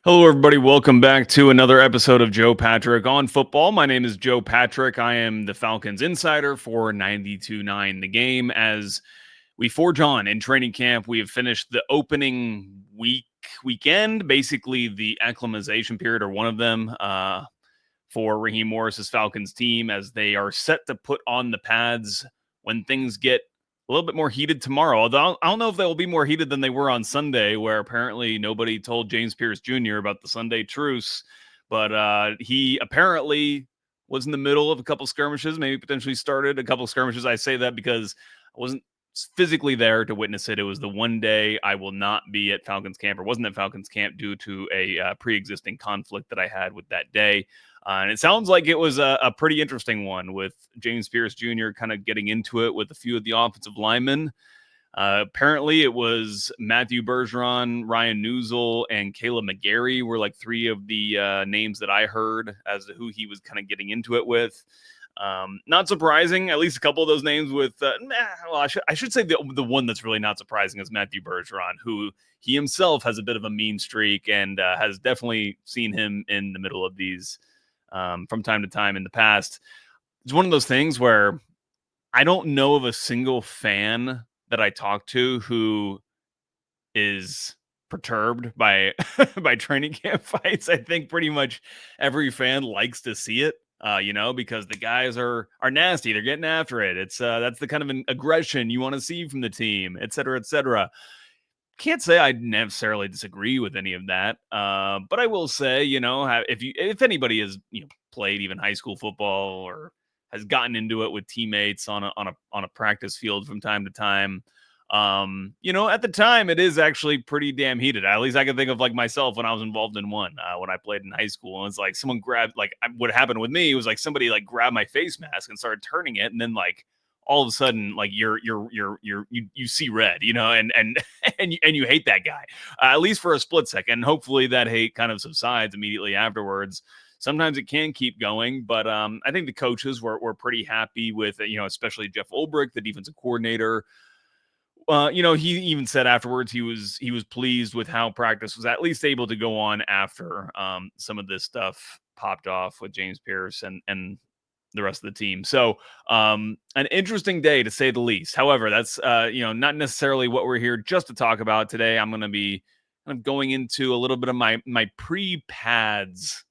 Hello, everybody. Welcome back to another episode of Joe Patrick on football. My name is Joe Patrick. I am the Falcons insider for 92.9 The Game. As we forge on in training camp, we have finished the opening weekend, basically the acclimatization period, or one of them, for Raheem Morris's Falcons team, as they are set to put on the pads when things get a little bit more heated tomorrow. Although I don't know if they will be more heated than they were on Sunday, where apparently nobody told James Pierce Jr. about the Sunday truce. But he apparently was in the middle of a couple skirmishes, maybe potentially started a couple skirmishes. I say that because I wasn't physically there to witness it. It was the one day I will not be at Falcons camp, or wasn't at Falcons camp, due to a pre-existing conflict that I had with that day. And it sounds like it was a pretty interesting one, with James Pierce Jr. kind of getting into it with a few of the offensive linemen. Apparently, it was Matthew Bergeron, Ryan Newsel, and Caleb McGarry were like three of the names that I heard as to who he was kind of getting into it with. Not surprising, at least a couple of those names with, well, I should say the one that's really not surprising is Matthew Bergeron, who he himself has a bit of a mean streak and has definitely seen him in the middle of these from time to time in the past. It's one of those things where I don't know of a single fan that I talk to who is perturbed by by training camp fights. I think pretty much every fan likes to see it, because the guys are nasty. They're getting after it. It's that's the kind of an aggression you want to see from the team, et cetera, et cetera. Can't say I necessarily disagree with any of that, but I will say, if anybody has played even high school football or has gotten into it with teammates on a practice field from time to time, at the time it is actually pretty damn heated. At least I can think of like myself when I was involved in one when I played in high school, and it's like someone grabbed, like what happened with me was like somebody like grabbed my face mask and started turning it, and then like all of a sudden, like you see red, and and you hate that guy, at least for a split second. Hopefully, that hate kind of subsides immediately afterwards. Sometimes it can keep going, but I think the coaches were pretty happy with it, especially Jeff Ulbrich, the defensive coordinator. He even said afterwards he was pleased with how practice was at least able to go on after some of this stuff popped off with James Pierce and the rest of the team. So an interesting day to say the least. However, that's not necessarily what we're here just to talk about today. I'm going to be kind of going into a little bit of my pre-pads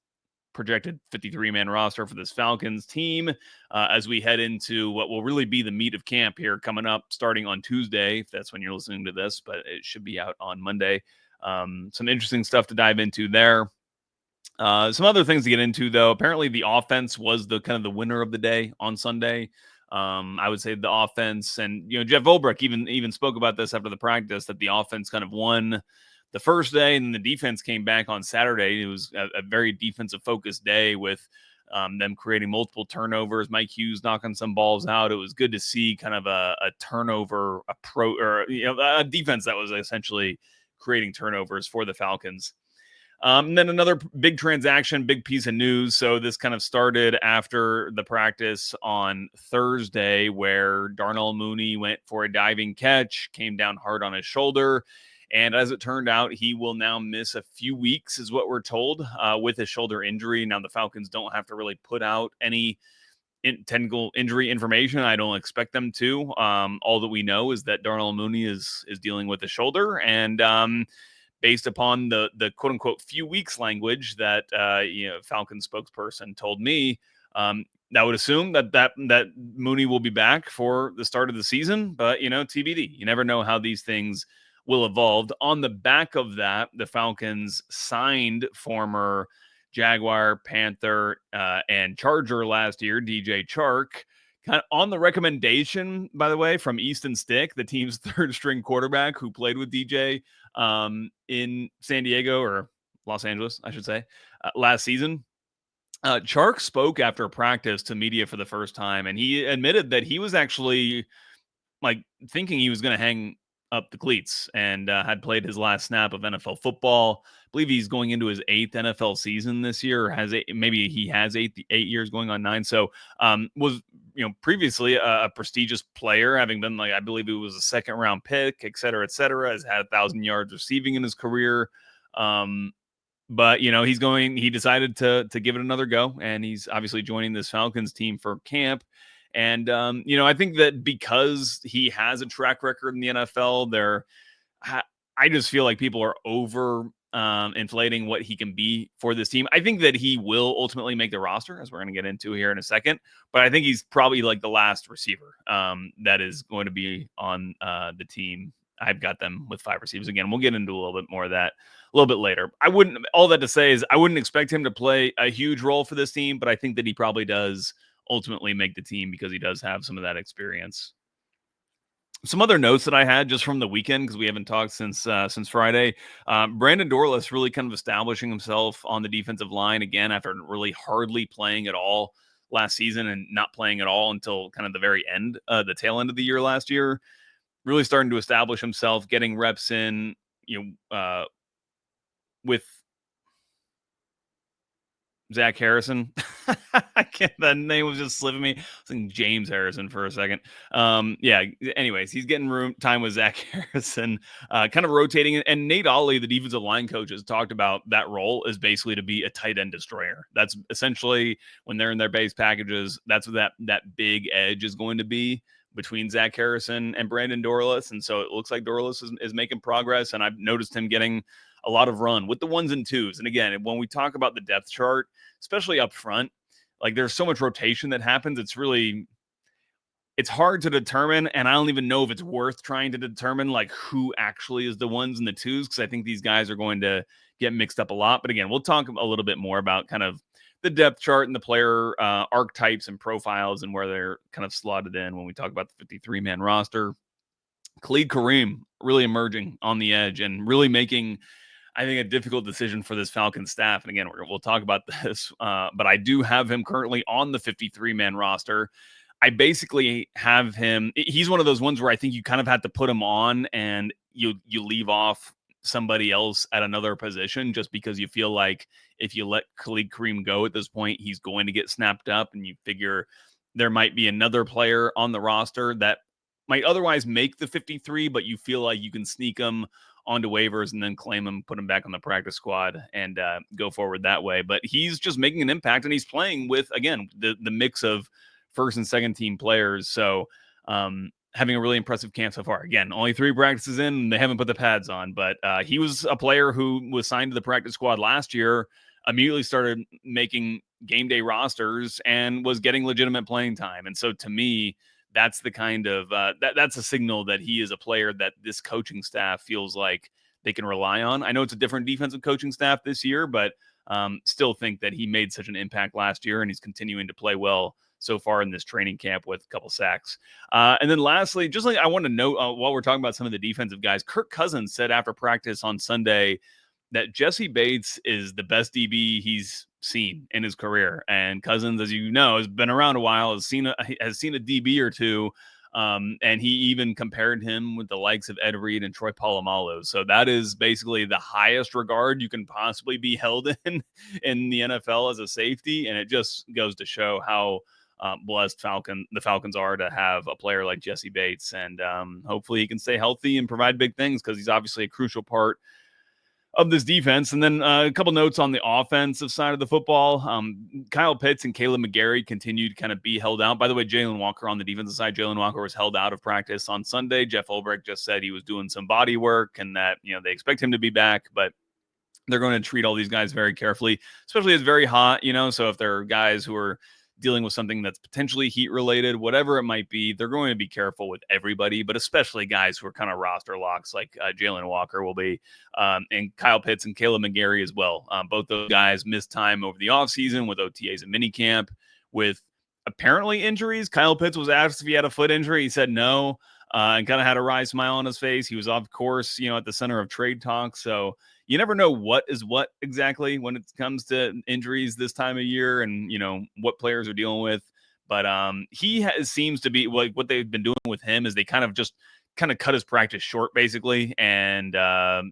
projected 53-man roster for this Falcons team as we head into what will really be the meat of camp here coming up starting on Tuesday, if that's when you're listening to this, but it should be out on Monday. Some interesting stuff to dive into there. Some other things to get into, though. Apparently, the offense was the kind of the winner of the day on Sunday. I would say the offense, and Jeff Ulbrich even spoke about this after the practice, that the offense kind of won the first day, and the defense came back on Saturday. It was a very defensive focused day with them creating multiple turnovers. Mike Hughes knocking some balls out. It was good to see kind of a turnover approach, or a defense that was essentially creating turnovers for the Falcons. And then another big transaction, big piece of news. So this kind of started after the practice on Thursday, where Darnell Mooney went for a diving catch, came down hard on his shoulder. And as it turned out, he will now miss a few weeks, is what we're told, with his shoulder injury. Now, the Falcons don't have to really put out any technical injury information. I don't expect them to. All that we know is that Darnell Mooney is dealing with a shoulder, and based upon the quote unquote few weeks language that Falcons spokesperson told me, that would assume that Mooney will be back for the start of the season. But TBD. You never know how these things will evolve. On the back of that, the Falcons signed former Jaguar, Panther, and Charger last year, DJ Chark, kind of on the recommendation, by the way, from Easton Stick, the team's third string quarterback who played with DJ in San Diego, or Los Angeles, I should say, last season. Chark spoke after practice to media for the first time, and he admitted that he was actually like thinking he was going to hang up the cleats, and had played his last snap of NFL football. I believe he's going into his 8th NFL season this year. Maybe he has 8 years going on 9. So was previously a prestigious player, having been, like, I believe it was a 2nd round pick, et cetera, has had 1,000 yards receiving in his career. But, he decided to give it another go, and he's obviously joining this Falcons team for camp. And, I think that because he has a track record in the NFL, I just feel like people are over inflating what he can be for this team. I think that he will ultimately make the roster, as we're going to get into here in a second. But I think he's probably like the last receiver that is going to be on the team. I've got them with 5 receivers again. We'll get into a little bit more of that a little bit later. All that to say is I wouldn't expect him to play a huge role for this team, but I think that he probably does ultimately make the team because he does have some of that experience. Some other notes that I had just from the weekend, because we haven't talked since Friday. Brandon Dorless really kind of establishing himself on the defensive line again after really hardly playing at all last season and not playing at all until kind of the very end, the tail end of the year last year. Really starting to establish himself, getting reps in, with Zach Harrison. I can't. That name was just slipping me. I was thinking James Harrison for a second. Yeah. Anyways, he's getting room time with Zach Harrison, kind of rotating. And Nate Ollie, the defensive line coach, has talked about that role is basically to be a tight end destroyer. That's essentially when they're in their base packages. That's what that big edge is going to be between Zach Harrison and Brandon Dorless. And so it looks like Dorless is making progress. And I've noticed him getting a lot of run with the 1s and 2s. And again, when we talk about the depth chart, especially up front, like there's so much rotation that happens. It's hard to determine. And I don't even know if it's worth trying to determine like who actually is the 1s and the 2s, because I think these guys are going to get mixed up a lot. But again, we'll talk a little bit more about kind of the depth chart and the player archetypes and profiles and where they're kind of slotted in when we talk about the 53-man roster. Khalid Kareem really emerging on the edge and really making, I think, a difficult decision for this Falcons staff. And again, we'll talk about this, but I do have him currently on the 53-man roster. I basically have him. He's one of those ones where I think you kind of have to put him on and you leave off somebody else at another position just because you feel like if you let Khalid Kareem go at this point, he's going to get snapped up, and you figure there might be another player on the roster that might otherwise make the 53, but you feel like you can sneak them onto waivers and then claim him, put him back on the practice squad, and go forward that way. But he's just making an impact, and he's playing with, again, the mix of first and second team players. So having a really impressive camp so far. Again, only 3 practices in, and they haven't put the pads on, but he was a player who was signed to the practice squad last year, immediately started making game day rosters and was getting legitimate playing time. And so to me, that's the kind of that's a signal that he is a player that this coaching staff feels like they can rely on. I know it's a different defensive coaching staff this year, but still think that he made such an impact last year, and he's continuing to play well so far in this training camp with a couple sacks. And then lastly, just like I want to note while we're talking about some of the defensive guys, Kirk Cousins said after practice on Sunday that Jesse Bates is the best DB he's seen in his career. And Cousins, as you know, has been around a while, has seen a DB or two. And he even compared him with the likes of Ed Reed and Troy Polamalu. So that is basically the highest regard you can possibly be held in the NFL as a safety. And it just goes to show how blessed the Falcons are to have a player like Jesse Bates. And hopefully he can stay healthy and provide big things, because he's obviously a crucial part of this defense. And then a couple notes on the offensive side of the football. Kyle Pitts and Caleb McGarry continue to kind of be held out. By the way, Jalen Walker on the defensive side, Jalen Walker was held out of practice on Sunday. Jeff Ulbrich just said he was doing some body work and that, they expect him to be back, but they're going to treat all these guys very carefully, especially it's very hot, so if there are guys who are dealing with something that's potentially heat related, whatever it might be, they're going to be careful with everybody, but especially guys who are kind of roster locks like Jalen Walker will be, and Kyle Pitts and Caleb McGarry as well. Both those guys missed time over the offseason with OTAs and minicamp with apparently injuries. Kyle Pitts was asked if he had a foot injury. He said no, and kind of had a wry smile on his face. He was, of course, at the center of trade talks. So you never know what is what exactly when it comes to injuries this time of year and, what players are dealing with. But seems to be like what they've been doing with him is they kind of cut his practice short, basically. And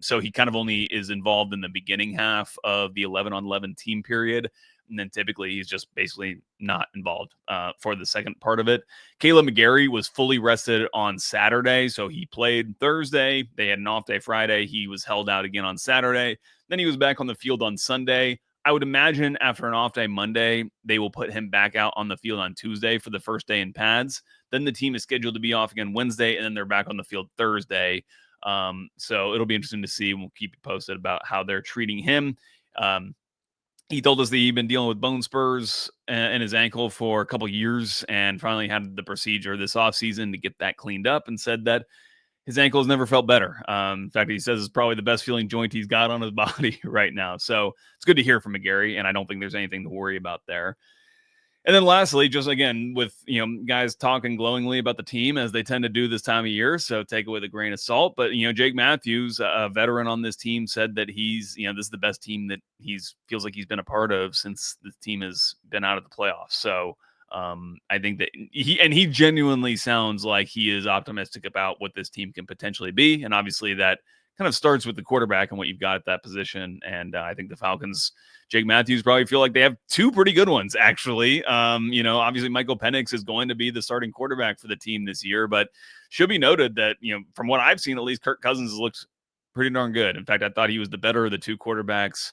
so he kind of only is involved in the beginning half of the 11-on-11 team period. And then typically he's just basically not involved for the second part of it. Caleb McGarry was fully rested on Saturday. So he played Thursday. They had an off day Friday. He was held out again on Saturday. Then he was back on the field on Sunday. I would imagine after an off day Monday, they will put him back out on the field on Tuesday for the first day in pads. Then the team is scheduled to be off again Wednesday, and then they're back on the field Thursday. So it'll be interesting to see. We'll keep you posted about how they're treating him. He told us that he'd been dealing with bone spurs in his ankle for a couple years and finally had the procedure this offseason to get that cleaned up, and said that his ankle has never felt better. In fact, he says it's probably the best feeling joint he's got on his body right now. So it's good to hear from McGarry, and I don't think there's anything to worry about there. And then lastly, just again, with guys talking glowingly about the team as they tend to do this time of year, so take it with a grain of salt. But Jake Matthews, a veteran on this team, said that he's this is the best team that feels like he's been a part of since the team has been out of the playoffs. So I think that he genuinely sounds like he is optimistic about what this team can potentially be, and obviously that kind of starts with the quarterback and what you've got at that position. And I think the Falcons, Jake Matthews, probably feel like they have two pretty good ones, actually. Obviously Michael Penix is going to be the starting quarterback for the team this year, but should be noted that, from what I've seen, at least Kirk Cousins has looked pretty darn good. In fact, I thought he was the better of the two quarterbacks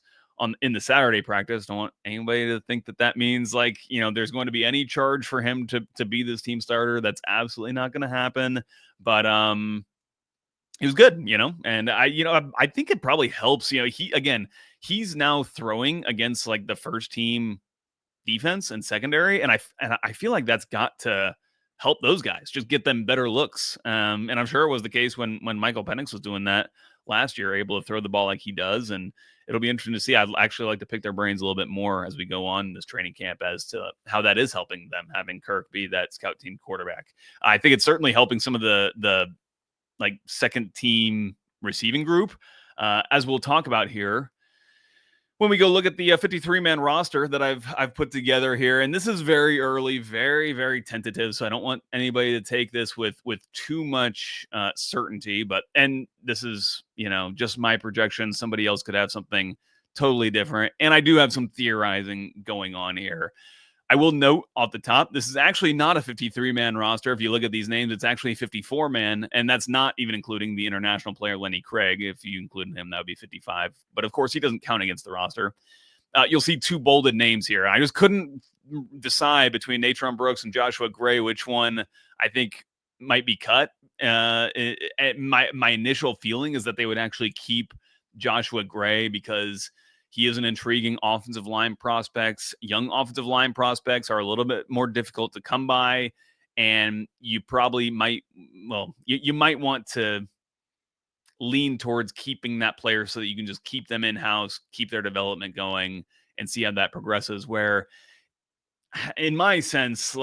in the Saturday practice. Don't want anybody to think that means there's going to be any charge for him to be this team starter. That's absolutely not going to happen. But, he was good, and I think it probably helps. He's now throwing against the first team defense and secondary, and I feel like that's got to help those guys, just get them better looks. And I'm sure it was the case when Michael Penix was doing that last year, able to throw the ball like he does. And it'll be interesting to see. I'd actually like to pick their brains a little bit more as we go on this training camp as to how that is helping them, having Kirk be that scout team quarterback. I think it's certainly helping some of the second team receiving group, as we'll talk about here when we go look at the 53-man roster that I've put together here. And this is very early, very, very tentative, so I don't want anybody to take this with too much certainty. And this is just my projection. Somebody else could have something totally different, and I do have some theorizing going on here. I will note off the top, this is actually not a 53-man roster. If you look at these names, it's actually 54-man, and that's not even including the international player Lenny Craig. If you include him, that would be 55. But of course, he doesn't count against the roster. You'll see two bolded names here. I just couldn't decide between Natron Brooks and Joshua Gray which one I think might be cut. My initial feeling is that they would actually keep Joshua Gray because he is an intriguing offensive line prospect. Young offensive line prospects are a little bit more difficult to come by, and you probably might, you might want to lean towards keeping that player so that you can just keep them in-house, keep their development going, and see how that progresses. Where, in my sense,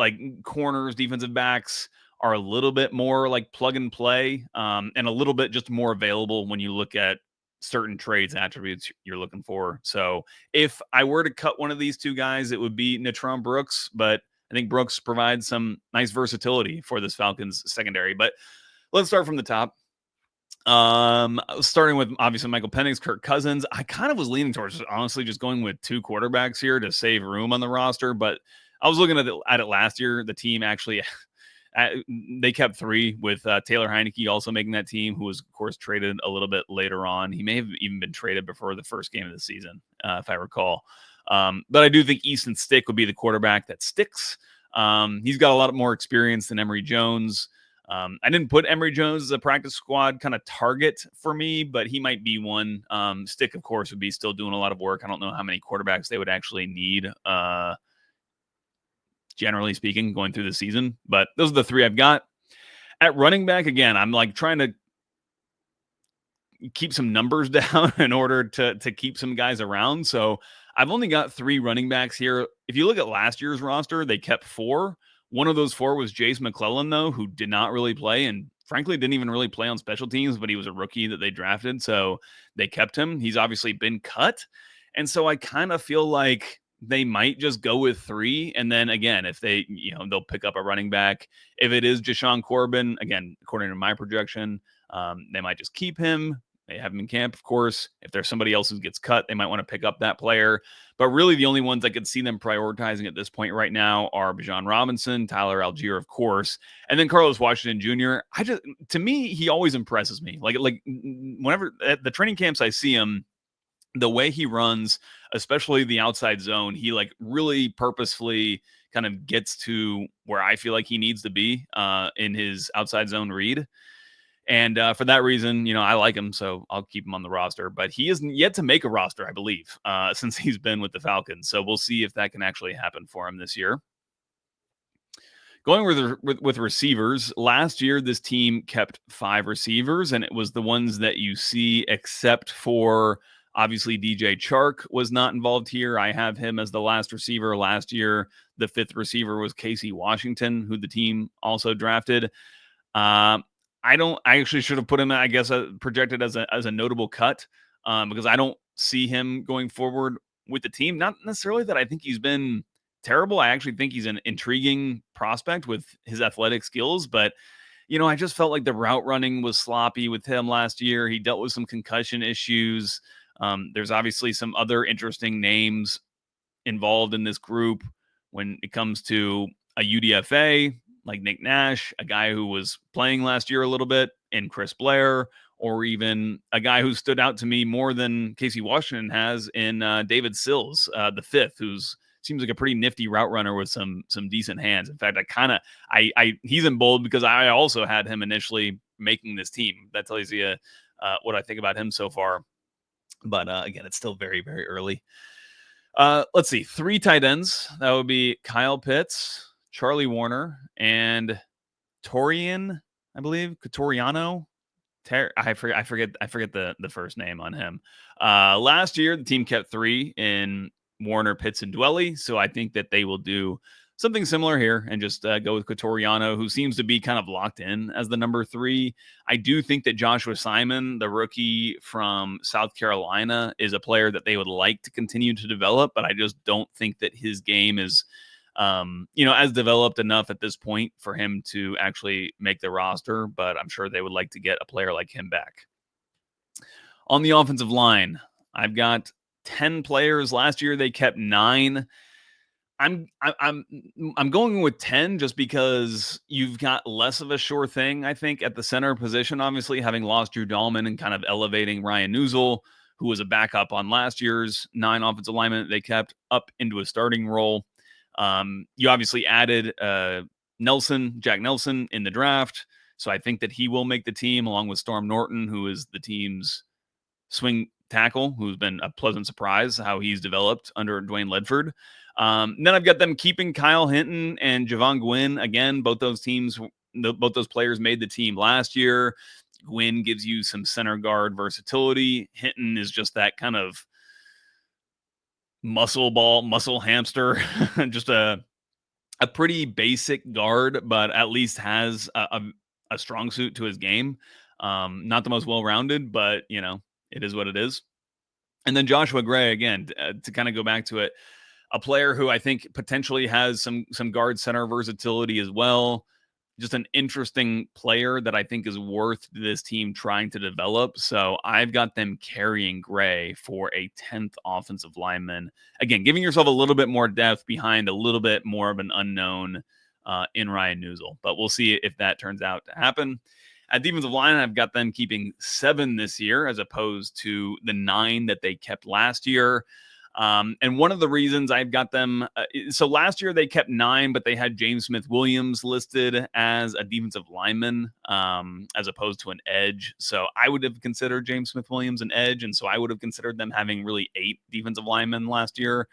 corners, defensive backs are a little bit more plug and play, and a little bit just more available when you look at certain traits, attributes you're looking for. So if I were to cut one of these two guys, it would be Natron Brooks, but I think Brooks provides some nice versatility for this Falcons secondary. But let's start from the top. Starting with obviously Michael Penix, Kirk Cousins. I kind of was leaning towards honestly just going with two quarterbacks here to save room on the roster, but I was looking at it last year. The team actually they kept three with Taylor Heineke also making that team, who was, of course, traded a little bit later on. He may have even been traded before the first game of the season, if I recall. But I do think Easton Stick would be the quarterback that sticks. He's got a lot more experience than Emory Jones. I didn't put Emory Jones as a practice squad kind of target for me, but he might be one. Stick, of course, would be still doing a lot of work. I don't know how many quarterbacks they would actually need, generally speaking, going through the season. But those are the three I've got. At running back, again, I'm trying to keep some numbers down in order to keep some guys around. So I've only got three running backs here. If you look at last year's roster, they kept four. One of those four was Jace McClellan, though, who did not really play and frankly didn't even really play on special teams, but he was a rookie that they drafted. So they kept him. He's obviously been cut. And so I kind of feel like they might just go with three. And then again, if they, they'll pick up a running back. If it is Jashawn Corbin, again, according to my projection, they might just keep him. They have him in camp, of course. If there's somebody else who gets cut, they might want to pick up that player. But really the only ones I could see them prioritizing at this point right now are Bijan Robinson, Tyler Algier, of course, and then Carlos Washington Jr. To me, he always impresses me. Like whenever at the training camps I see him, the way he runs, especially the outside zone, he like really purposefully kind of gets to where I feel like he needs to be in his outside zone read. And for that reason, I like him, so I'll keep him on the roster. But he isn't yet to make a roster, I believe, since he's been with the Falcons. So we'll see if that can actually happen for him this year. Going with receivers, last year this team kept 5 receivers, and it was the ones that you see, except for obviously DJ Chark was not involved here. I have him as the last receiver last year. The 5th receiver was Casey Washington, who the team also drafted. I don't. I actually should have put him, I guess, projected as a notable cut because I don't see him going forward with the team. Not necessarily that I think he's been terrible. I actually think he's an intriguing prospect with his athletic skills, but I just felt like the route running was sloppy with him last year. He dealt with some concussion issues. There's obviously some other interesting names involved in this group when it comes to a UDFA like Nick Nash, a guy who was playing last year a little bit, and Chris Blair, or even a guy who stood out to me more than Casey Washington has in David Sills, the 5th, who's seems like a pretty nifty route runner with some decent hands. In fact, he's in bold because I also had him initially making this team. That tells you what I think about him so far. But again, it's still very, very early. Let's see, 3 tight ends. That would be Kyle Pitts, Charlie Warner, and Torian, I believe, Toriano. I forget the first name on him. Last year, the team kept 3 in Warner, Pitts, and Dwelly, so I think that they will do something similar here and just go with Cotoriano, who seems to be kind of locked in as the number 3. I do think that Joshua Simon, the rookie from South Carolina, is a player that they would like to continue to develop, but I just don't think that his game is as developed enough at this point for him to actually make the roster, but I'm sure they would like to get a player like him back. On the offensive line, I've got 10 players. Last year they kept 9. I'm going with 10 just because you've got less of a sure thing, I think, at the center position, obviously, having lost Drew Dahlman and kind of elevating Ryan Newsel, who was a backup on last year's 9 offensive linemen that they kept, up into a starting role. You obviously added Jack Nelson in the draft. So I think that he will make the team along with Storm Norton, who is the team's swing tackle, who's been a pleasant surprise how he's developed under Dwayne Ledford. Then I've got them keeping Kyle Hinton and Javon Gwynn. Again, both those players made the team last year. Gwynn gives you some center guard versatility. Hinton is just that kind of muscle hamster, just a pretty basic guard, but at least has a strong suit to his game. Not the most well-rounded, but it is what it is. And then Joshua Gray, again, to kind of go back to it, a player who I think potentially has some guard center versatility as well. Just an interesting player that I think is worth this team trying to develop. So I've got them carrying Gray for a 10th offensive lineman. Again, giving yourself a little bit more depth behind a little bit more of an unknown in Ryan Newsel. But we'll see if that turns out to happen. At defensive line, I've got them keeping 7 this year as opposed to the 9 that they kept last year. And one of the reasons I've got them, so last year they kept 9, but they had James Smith-Williams listed as a defensive lineman as opposed to an edge. So I would have considered James Smith-Williams an edge, and so I would have considered them having really 8 defensive linemen last year.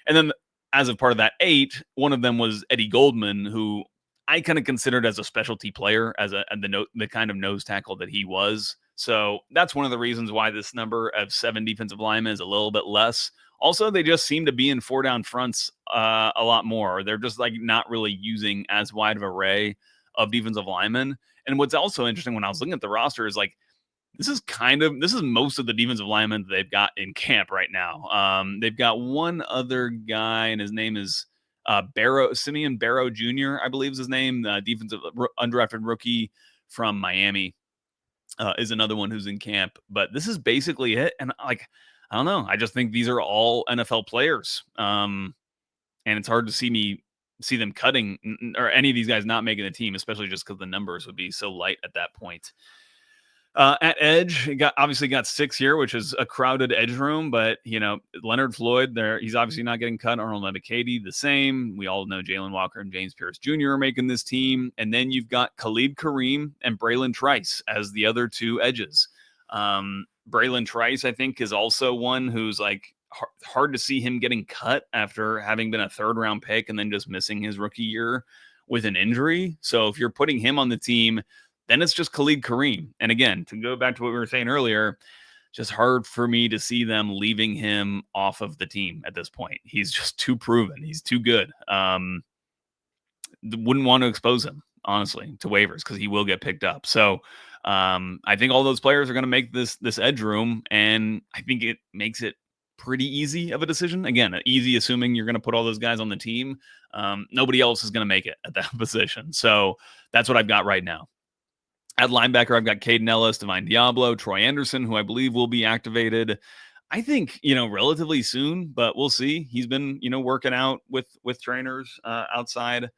And then as a part of that 8, one of them was Eddie Goldman, who I kind of considered as a specialty player, as the kind of nose tackle that he was. So that's one of the reasons why this number of 7 defensive linemen is a little bit less. Also, they just seem to be in 4-down fronts a lot more. They're just like not really using as wide of an array of defensive linemen. And what's also interesting when I was looking at the roster is like, this is most of the defensive linemen that they've got in camp right now. They've got one other guy, and his name is Simeon Barrow Jr., I believe is his name, defensive undrafted rookie from Miami, is another one who's in camp. But this is basically it. And like, I don't know. I just think these are all NFL players. And it's hard to see them cutting or any of these guys not making the team, especially just because the numbers would be so light at that point. At edge, he obviously got 6 here, which is a crowded edge room, but, Leonard Floyd there, he's obviously not getting cut. Arnold Ebiketie, the same. We all know Jalen Walker and James Pierce Jr. are making this team. And then you've got Khalid Kareem and Braylon Trice as the other two edges. Braylon Trice, I think, is also one who's like hard to see him getting cut after having been a third-round pick and then just missing his rookie year with an injury. So if you're putting him on the team, then it's just Khalid Kareem. And again, to go back to what we were saying earlier, just hard for me to see them leaving him off of the team at this point. He's just too proven. He's too good. Wouldn't want to expose him, honestly, to waivers because he will get picked up. So I think all those players are going to make this edge room, and I think it makes it pretty easy of a decision. Again, easy assuming you're going to put all those guys on the team. Nobody else is going to make it at that position. So that's what I've got right now. At linebacker, I've got Caden Ellis, Divine Diablo, Troy Anderson, who I believe will be activated, I think, relatively soon, but we'll see. He's been, working out with trainers outside.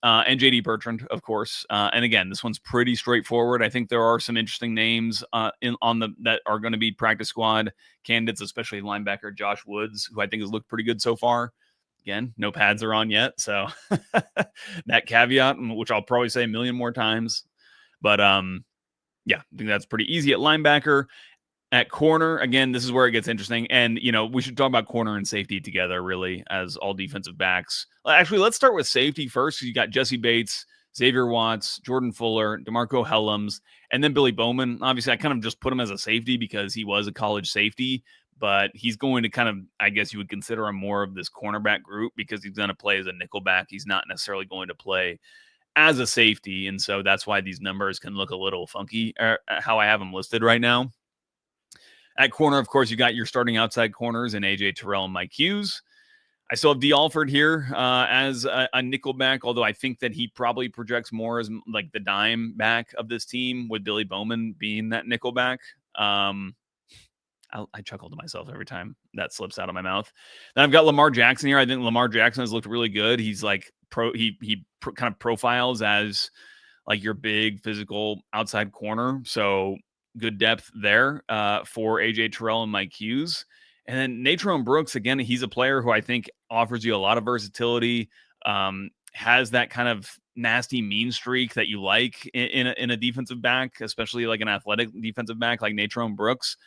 And JD Bertrand, of course. And again, this one's pretty straightforward. I think there are some interesting names that are going to be practice squad candidates, especially linebacker Josh Woods, who I think has looked pretty good so far. Again, no pads are on yet, so that caveat, which I'll probably say a million more times. But yeah, I think that's pretty easy at linebacker. At corner, again, this is where it gets interesting. And, we should talk about corner and safety together, really, as all defensive backs. Actually, let's start with safety first. You got Jesse Bates, Xavier Watts, Jordan Fuller, DeMarco Helms, and then Billy Bowman. Obviously, I kind of just put him as a safety because he was a college safety, but he's going to kind of, I guess you would consider him more of this cornerback group because he's going to play as a nickelback. He's not necessarily going to play as a safety, and so that's why these numbers can look a little funky, how I have them listed right now. At corner, of course, you got your starting outside corners in AJ Terrell and Mike Hughes. I still have D. Alford here as a nickelback, although I think that he probably projects more as like the dime back of this team, with Billy Bowman being that nickelback. I chuckle to myself every time that slips out of my mouth. Then I've got Lamar Jackson here. I think Lamar Jackson has looked really good. He's like kind of profiles as like your big physical outside corner. So good depth there for AJ Terrell and Mike Hughes. And then Natrone Brooks, again, he's a player who I think offers you a lot of versatility, has that kind of nasty mean streak that you like in a defensive back, especially like an athletic defensive back like Natrone Brooks.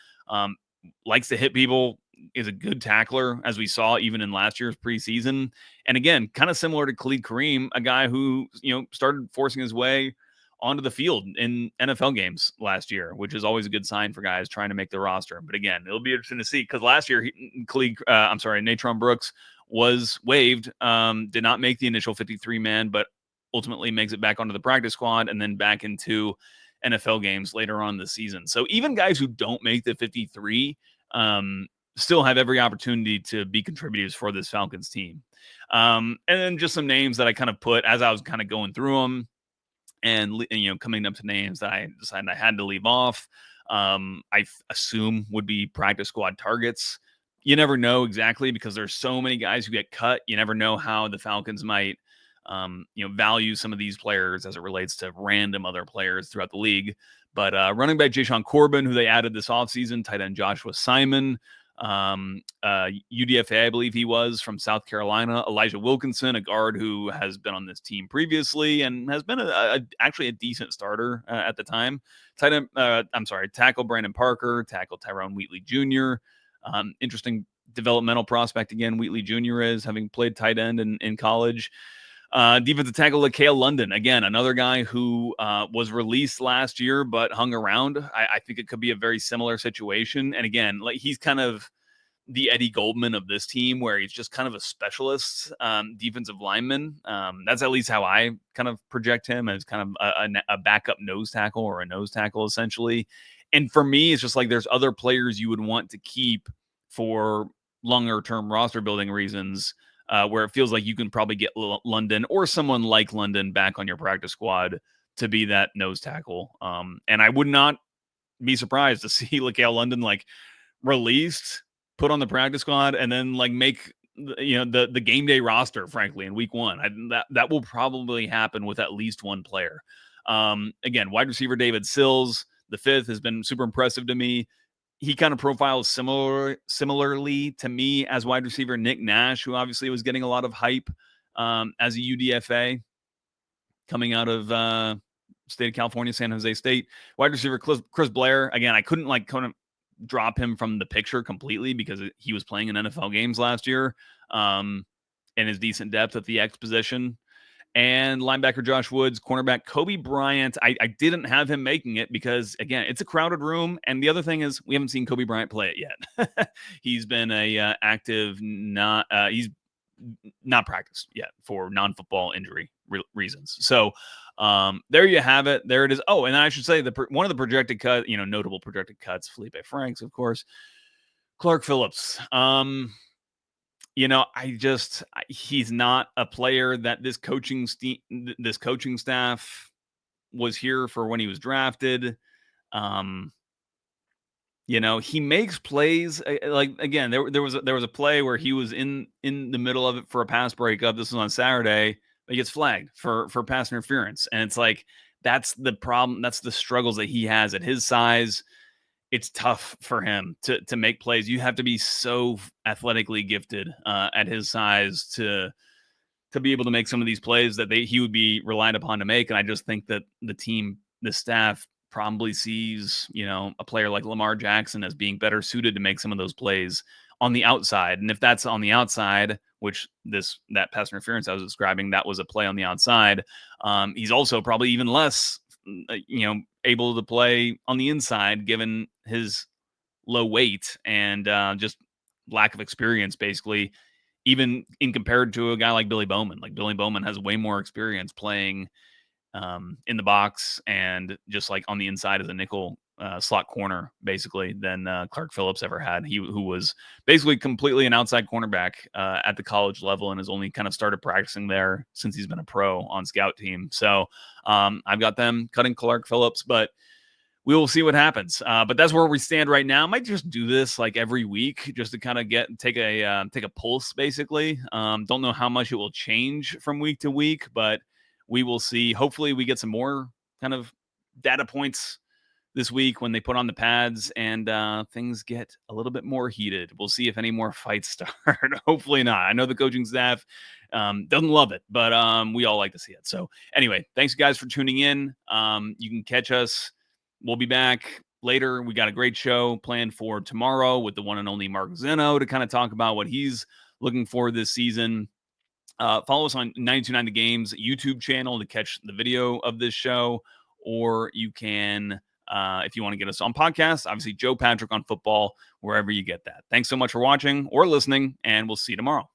Likes to hit people, is a good tackler, as we saw even in last year's preseason. And again, kind of similar to Khalid Kareem, a guy who, started forcing his way onto the field in NFL games last year, which is always a good sign for guys trying to make the roster. But again, it'll be interesting to see because last year, Natrone Brooks was waived, did not make the initial 53-man, but ultimately makes it back onto the practice squad and then back into NFL games later on this season. So even guys who don't make the 53 still have every opportunity to be contributors for this Falcons team. And then just some names that I kind of put as I was kind of going through them and coming up to names that I decided I had to leave off. I assume would be practice squad targets. You never know exactly because there's so many guys who get cut. You never know how the Falcons might value some of these players as it relates to random other players throughout the league. But running back Jashaun Corbin, who they added this offseason, tight end Joshua Simon, UDFA, I believe he was, from South Carolina, Elijah Wilkinson, a guard who has been on this team previously and has been actually a decent starter at the time. Tackle Brandon Parker, tackle Tyrone Wheatley Jr., interesting developmental prospect again. Wheatley Jr. is, having played tight end in college. Defensive tackle LaCale London, again, another guy who was released last year but hung around. I think it could be a very similar situation. And again, like he's kind of the Eddie Goldman of this team, where he's just kind of a specialist defensive lineman. That's at least how I kind of project him, as kind of a backup nose tackle or a nose tackle, essentially. And for me, it's just like there's other players you would want to keep for longer term roster building reasons, where it feels like you can probably get London or someone like London back on your practice squad to be that nose tackle. And I would not be surprised to see LaCale London like released, put on the practice squad, and then like make the game day roster, frankly, in week one. That will probably happen with at least one player. Again, wide receiver David Sills, the fifth has been super impressive to me. He kind of profiles similarly to me as wide receiver Nick Nash, who obviously was getting a lot of hype as a UDFA coming out of state of California, San Jose State. Wide receiver Chris Blair. Again, I couldn't kind of drop him from the picture completely because he was playing in NFL games last year and his decent depth at the X position. And linebacker Josh Woods, cornerback Kobe Bryant. I didn't have him making it because, again, it's a crowded room. And the other thing is we haven't seen Kobe Bryant play it yet. He's been a active, he's not practiced yet for non-football injury reasons. So there you have it. There it is. Oh, and I should say one of the projected notable projected cuts, Felipe Franks, of course, Clark Phillips. He's not a player that this coaching staff was here for when he was drafted. He makes plays like, again, there was a play where he was in the middle of it for a pass breakup. This was on Saturday. But he gets flagged for pass interference, and it's like that's the problem. That's the struggles that he has at his size. It's tough for him to make plays. You have to be so athletically gifted at his size to be able to make some of these plays that he would be relied upon to make. And I just think that the staff probably sees, a player like Lamar Jackson as being better suited to make some of those plays on the outside. And if that's on the outside, which that pass interference I was describing, that was a play on the outside, he's also probably even less able to play on the inside given his low weight and just lack of experience, basically, even in compared to a guy like Billy Bowman. Like, Billy Bowman has way more experience playing in the box and just like on the inside as a nickel slot corner, basically, than Clark Phillips ever had. Who was basically completely an outside cornerback at the college level and has only kind of started practicing there since he's been a pro on scout team. So I've got them cutting Clark Phillips, but we will see what happens. But that's where we stand right now. I might just do this like every week just to kind of take a pulse, basically. Don't know how much it will change from week to week, but we will see. Hopefully we get some more kind of data points this week when they put on the pads and things get a little bit more heated. We'll see if any more fights start. Hopefully not. I know the coaching staff doesn't love it, but we all like to see it. So anyway, thanks guys for tuning in. You can catch us. We'll be back later. We got a great show planned for tomorrow with the one and only Mark Zeno to kind of talk about what he's looking for this season. Follow us on 929 The Game's YouTube channel to catch the video of this show, or you can, if you want to get us on podcasts, obviously Joe Patrick on Football, wherever you get that. Thanks so much for watching or listening, and we'll see you tomorrow.